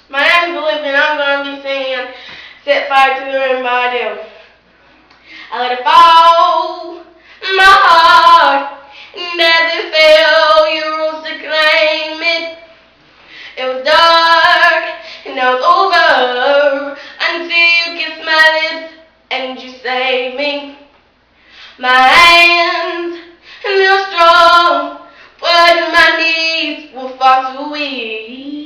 My name is Ahlivia and I'm going to be singing Set Fire to the Rain by Adele. I let it fall, my heart, and as it fell, you rose to claim it. It was dark and now it's over until you kissed my lips and you saved me. My hands feel strong, but my knees were far too weak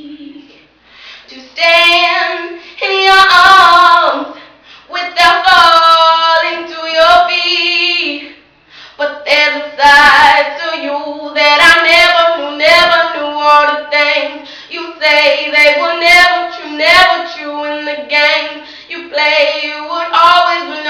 to stand in your arms without falling to your feet. But there's a side to you that I never knew all the things you say they will never true in the game you play. You would always win.